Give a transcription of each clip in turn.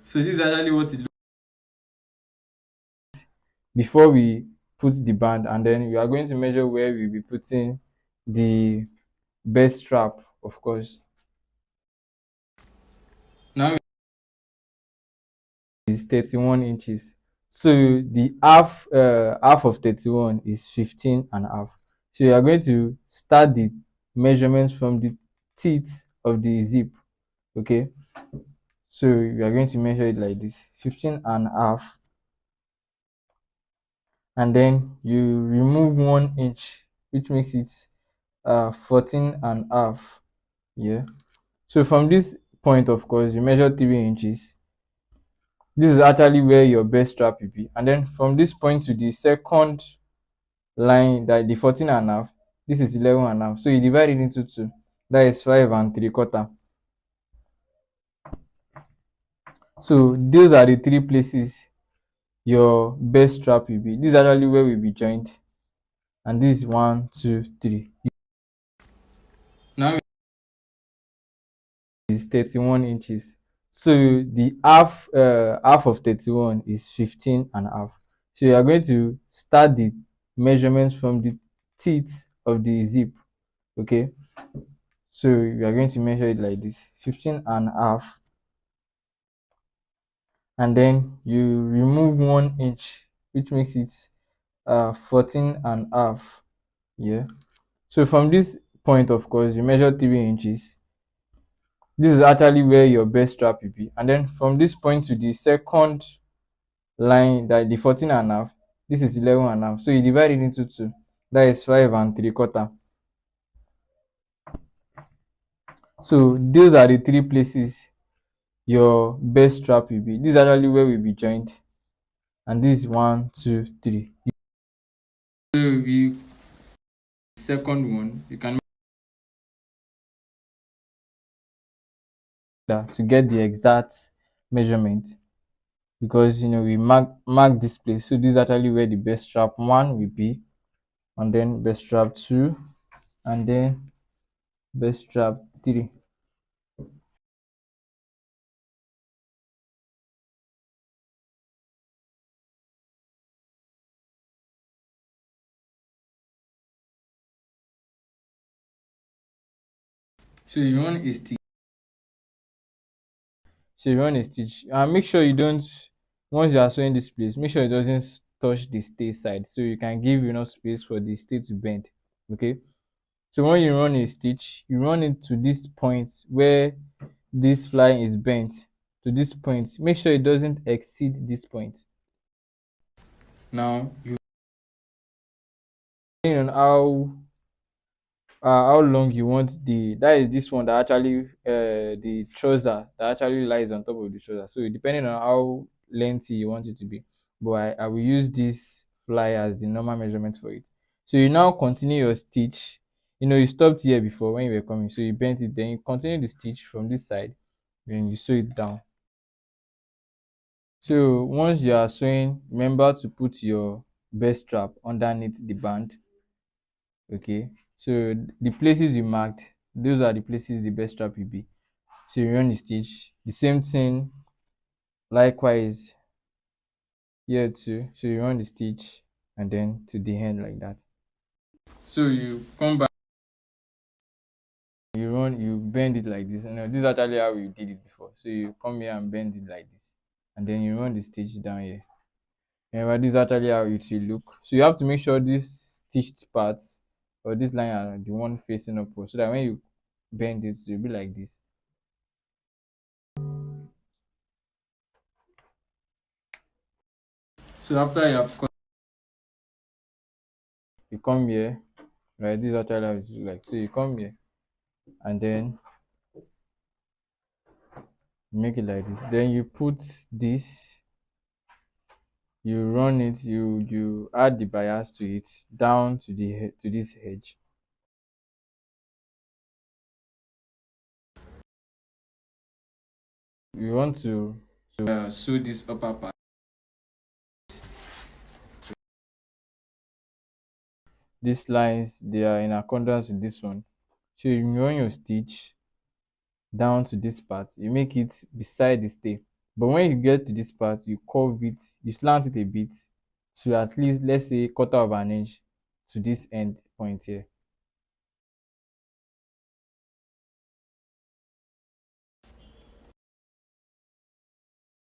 So this is actually what it looks before we put the band, and then we are going to measure where we'll be putting the best strap, of course. now. Is 31 inches. So the half of 31 is 15 and a half. So you are going to start the measurements from the teeth of the zip. Okay. So you are going to measure it like this, 15 and a half, and then you remove 1 inch, which makes it 14 and a half. Yeah. So from this point, of course, you measure 3 inches. This is actually where your best strap will be. And then from this point to the second line, that the 14 and a half, this is 11 and a half. So you divide it into two. That is 5 and 3/4. So those are the three places your best strap will be. This is actually where will be joined. And this is 1, 2, 3. Now Is 31 inches. So the half of 31 is 15 and a half. So you are going to start the measurements from the teeth of the zip. Okay. So you are going to measure it like this, 15 and a half, and then you remove 1 inch, which makes it 14 and a half. Yeah. So from this point, of course, you measure 3 inches. This is actually where your best strap will be. And then from this point to the second line, that the 14 and a half, this is 11 and a half. So you divide it into two. That is 5 and 3/4. So those are the three places your best strap will be. This is actually where will be joined. And this is 1, 2, 3. we second one, you can To get the exact measurement, because we mark this place. So this is actually where the best strap one will be, and then best strap two, and then best strap three. so you run a stick. So you run a stitch, and make sure you don't, once you are sewing this place, make sure it doesn't touch the stay side, so you can give enough space for the stay to bend. Okay. So when you run a stitch, you run it to this point where this fly is bent, to this point. Make sure it doesn't exceed this point. Now you Depending on how long you want that is this one that actually the trouser that actually lies on top of the trouser. So depending on how lengthy you want it to be, but I will use this fly as the normal measurement for it. So you now continue your stitch. You stopped here before when you were coming, so you bent it, then you continue the stitch from this side, then you sew it down. So once you are sewing, remember to put your best strap underneath the band. Okay. So the places you marked, those are the places the best strap will be. So you run the stitch, the same thing likewise here too. So you run the stitch and then to the end like that. so you come back. You bend it like this. This is actually how we did it before. So you come here and bend it like this, and then you run the stitch down here. Remember, this is actually how it will look. So you have to make sure these stitched parts or this line are the one facing upward, so that when you bend it, it will be like this. So after you have cut, You come here, right? This is actually how it look like. So you come here and then make it like this. Then you put this, you run it, you add the bias to it down to to this edge. You want to sew this upper part. these lines, they are in accordance with this one. So you run your stitch down to this part. You make it beside the stay. But when you get to this part, you curve it, you slant it a bit to at least, let's say, quarter of an inch to this end point here.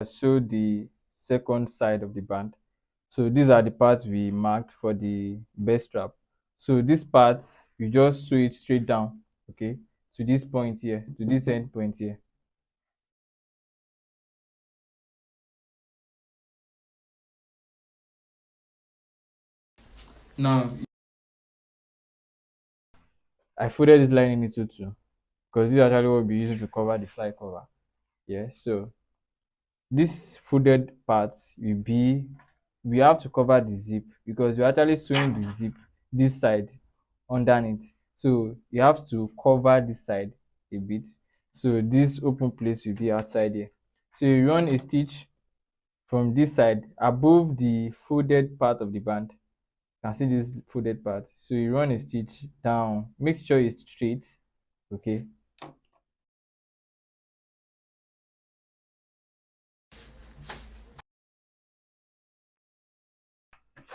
Show the second side of the band. So these are the parts we marked for the best strap. So this part, you just sew it straight down, okay, to this point here, to this end point here. Now, I folded this lining into two because this is actually what we use to cover the fly cover. Yeah, so this folded part will be, we have to cover the zip because you're actually sewing the zip this side underneath. So you have to cover this side a bit. So this open place will be outside here. So you run a stitch from this side above the folded part of the band. You can see this folded part. So you run a stitch down. Make sure it's straight. Okay.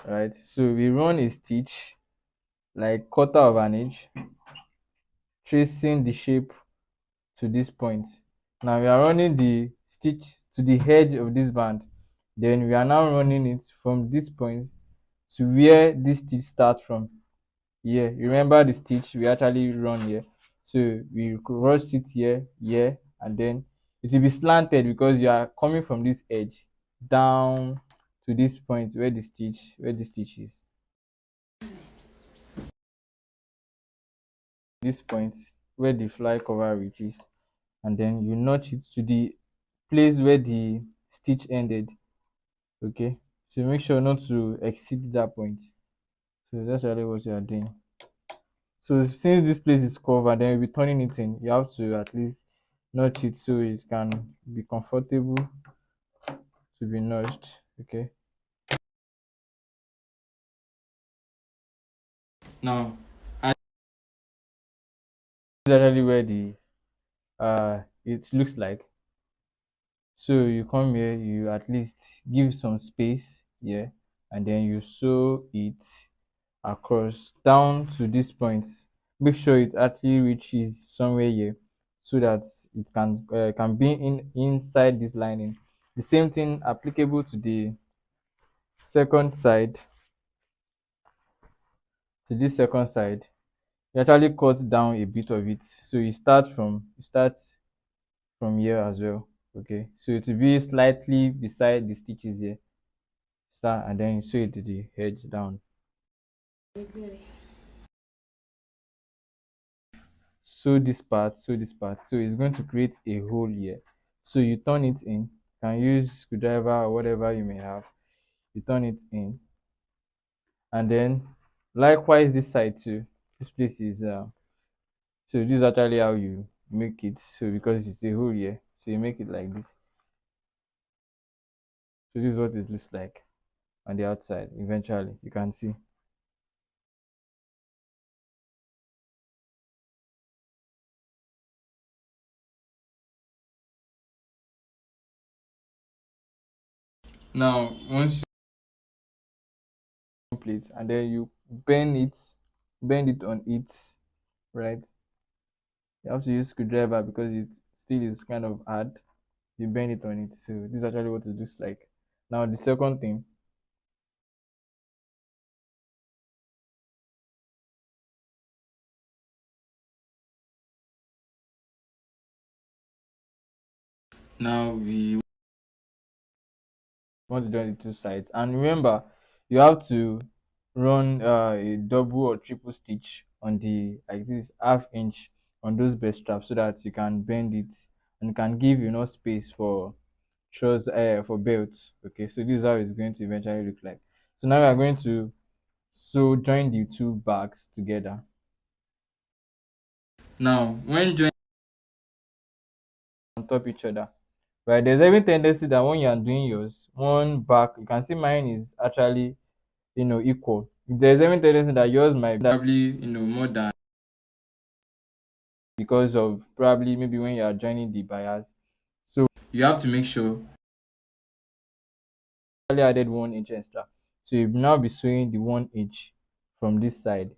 Right. So we run a stitch like quarter of an inch, tracing the shape to this point. Now we are running the stitch to the edge of this band. Then we are now running it from this point to where this stitch starts from. Here, remember the stitch we actually run here. So we rush it here, and then it will be slanted because you are coming from this edge down to this point where the stitch is. This point where the fly cover reaches, and then you notch it to the place where the stitch ended. Okay, so make sure not to exceed that point. So that's really what you are doing. So since this place is covered, then we'll be turning it in. You have to at least notch it so it can be comfortable to be notched. Okay. now, This is actually where the it looks like. So you come here, you at least give some space here, and then you sew it across down to this point. Make sure it actually reaches somewhere here so that it can be inside this lining. The same thing applicable to the second side. To this second side, you actually cut down a bit of it. So you start from here as well. Okay, so it will be slightly beside the stitches here. Start and then you sew it to the edge down. Sew this part, so it's going to create a hole here. So you turn it in. You can use screwdriver or whatever you may have. You turn it in, and then likewise this side too. This place is so this is actually how you make it. So because it's a hole here, so you make it like this. So this is what it looks like on the outside. Eventually you can see. now, once Complete, and then you bend it on it, right? You have to use screwdriver because it still is kind of hard. You bend it on it. So this is actually what it looks like. Now the second thing, now we want to join the two sides, and remember you have to run a double or triple stitch on the like this half-inch on those best straps so that you can bend it and can give enough space for trousers for belts. Okay, so this is how it's going to eventually look like. So now we are going to join the two bags together now when join on top each other. Right, there's every tendency that when you are doing yours, one back, you can see mine is actually equal. There's every tendency that yours might be probably more than because of probably maybe when you are joining the bias. So you have to make sure. I added 1 inch extra. So you now be sewing the 1 inch from this side.